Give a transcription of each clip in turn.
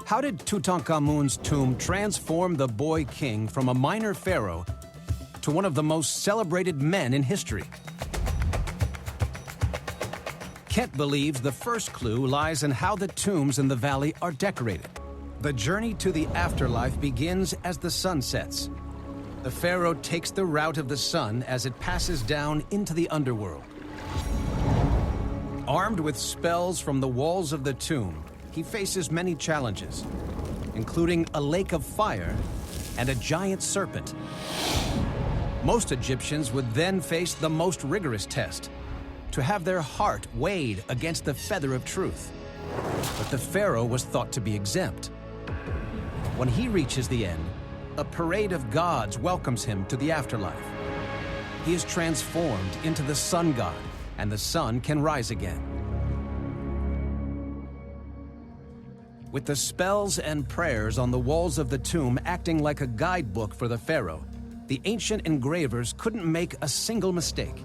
How did Tutankhamun's tomb transform the boy king from a minor pharaoh to one of the most celebrated men in history? Kent believes the first clue lies in how the tombs in the valley are decorated. The journey to the afterlife begins as the sun sets. The pharaoh takes the route of the sun as it passes down into the underworld. Armed with spells from the walls of the tomb, he faces many challenges, including a lake of fire and a giant serpent. Most Egyptians would then face the most rigorous test, to have their heart weighed against the feather of truth. But the pharaoh was thought to be exempt. When he reaches the end, a parade of gods welcomes him to the afterlife. He is transformed into the sun god, and the sun can rise again. With the spells and prayers on the walls of the tomb acting like a guidebook for the pharaoh, the ancient engravers couldn't make a single mistake.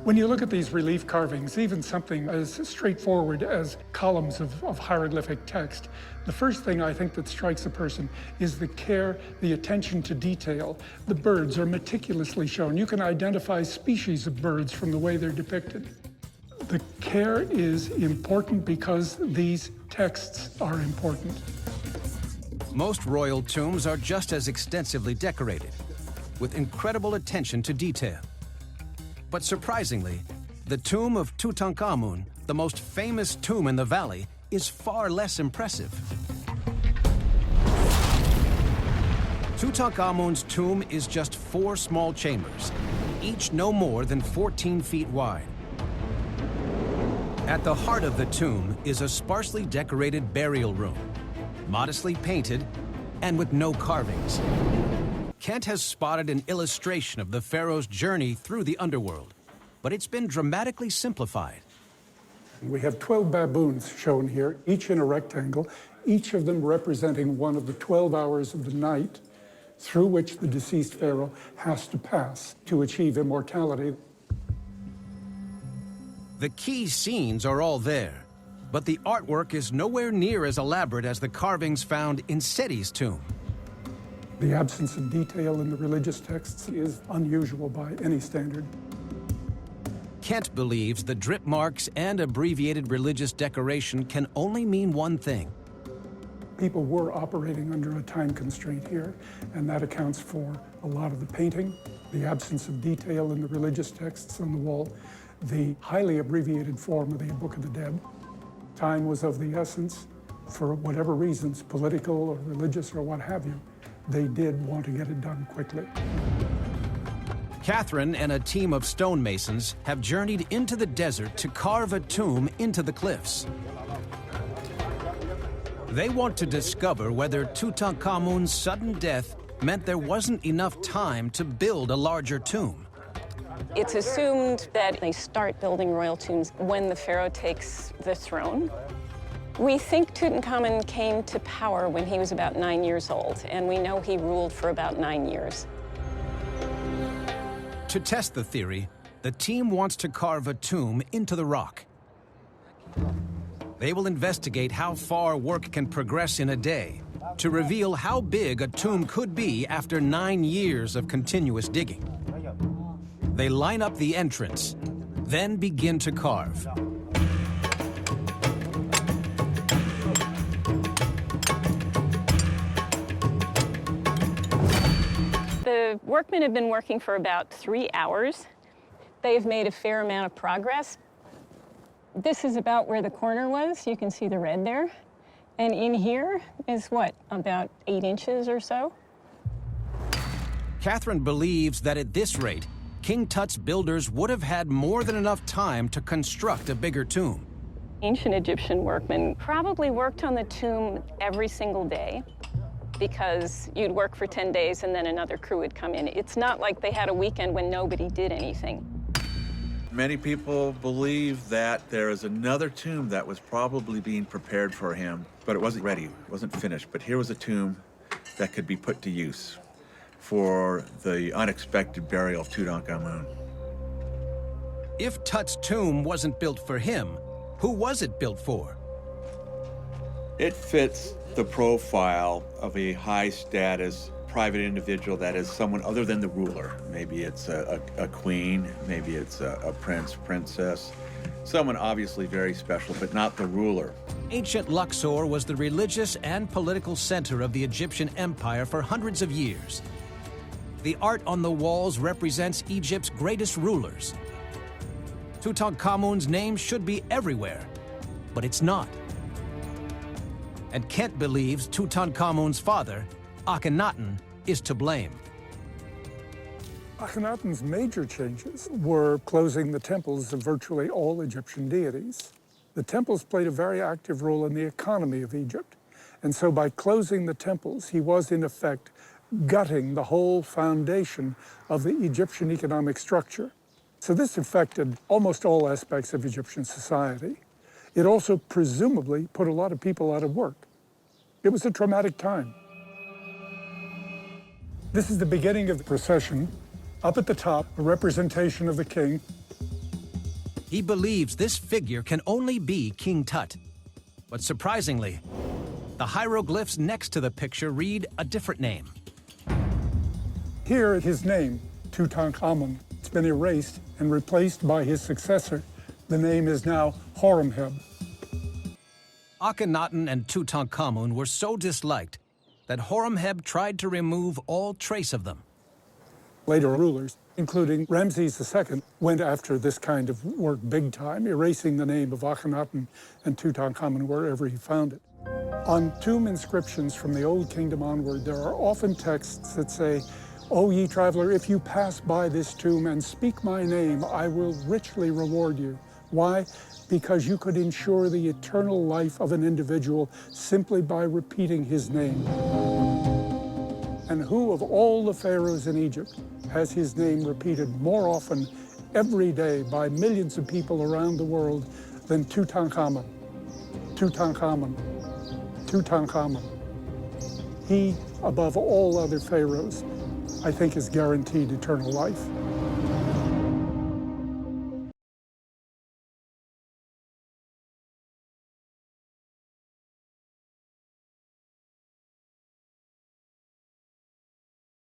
When you look at these relief carvings, even something as straightforward as columns of hieroglyphic text, the first thing I think that strikes a person is the care, the attention to detail. The birds are meticulously shown. You can identify species of birds from the way they're depicted. The care is important because these texts are important. Most royal tombs are just as extensively decorated, with incredible attention to detail. But surprisingly, the tomb of Tutankhamun, the most famous tomb in the valley, is far less impressive. Tutankhamun's tomb is just 4 small chambers, each no more than 14 feet wide. At the heart of the tomb is a sparsely decorated burial room, modestly painted and with no carvings. Kent has spotted an illustration of the pharaoh's journey through the underworld, but it's been dramatically simplified. We have 12 baboons shown here, each in a rectangle, each of them representing one of the 12 hours of the night through which the deceased pharaoh has to pass to achieve immortality. The key scenes are all there, but the artwork is nowhere near as elaborate as the carvings found in Seti's tomb. The absence of detail in the religious texts is unusual by any standard. Kent believes the drip marks and abbreviated religious decoration can only mean one thing. People were operating under a time constraint here, and that accounts for a lot of the painting, the absence of detail in the religious texts on the wall, the highly abbreviated form of the Book of the Dead. Time was of the essence. For whatever reasons, political or religious or what have you, they did want to get it done quickly. Catherine and a team of stonemasons have journeyed into the desert to carve a tomb into the cliffs. They want to discover whether Tutankhamun's sudden death meant there wasn't enough time to build a larger tomb. It's assumed that they start building royal tombs when the pharaoh takes the throne. We think Tutankhamun came to power when he was about 9 years old, and we know he ruled for about 9 years. To test the theory, the team wants to carve a tomb into the rock. They will investigate how far work can progress in a day to reveal how big a tomb could be after 9 years of continuous digging. They line up the entrance, then begin to carve. The workmen have been working for about 3 hours. They've made a fair amount of progress. This is about where the corner was. You can see the red there. And in here is what, about 8 inches or so? Catherine believes that at this rate, King Tut's builders would have had more than enough time to construct a bigger tomb. Ancient Egyptian workmen probably worked on the tomb every single day, because you'd work for 10 days and then another crew would come in. It's not like they had a weekend when nobody did anything. Many people believe that there is another tomb that was probably being prepared for him, but it wasn't ready, it wasn't finished. But here was a tomb that could be put to use for the unexpected burial of Tutankhamun. If Tut's tomb wasn't built for him, who was it built for? It fits the profile of a high status private individual that is someone other than the ruler. Maybe it's a queen, maybe it's a prince, princess, someone obviously very special, but not the ruler. Ancient Luxor was the religious and political center of the Egyptian empire for hundreds of years. The art on the walls represents Egypt's greatest rulers. Tutankhamun's name should be everywhere, but it's not. And Kent believes Tutankhamun's father, Akhenaten, is to blame. Akhenaten's major changes were closing the temples of virtually all Egyptian deities. The temples played a very active role in the economy of Egypt. And so by closing the temples, he was in effect gutting the whole foundation of the Egyptian economic structure. So this affected almost all aspects of Egyptian society. It also presumably put a lot of people out of work. It was a traumatic time. This is the beginning of the procession. Up at the top, a representation of the king. He believes this figure can only be King Tut. But surprisingly, the hieroglyphs next to the picture read a different name. Here, his name, Tutankhamun, it's been erased and replaced by his successor. The name is now Horemheb. Akhenaten and Tutankhamun were so disliked that Horemheb tried to remove all trace of them. Later rulers, including Ramses II, went after this kind of work big time, erasing the name of Akhenaten and Tutankhamun wherever he found it. On tomb inscriptions from the Old Kingdom onward, there are often texts that say, "O ye traveler, if you pass by this tomb and speak my name, I will richly reward you." Why? Because you could ensure the eternal life of an individual simply by repeating his name. And who of all the pharaohs in Egypt has his name repeated more often every day by millions of people around the world than Tutankhamun? Tutankhamun. Tutankhamun. He, above all other pharaohs, I think is guaranteed eternal life.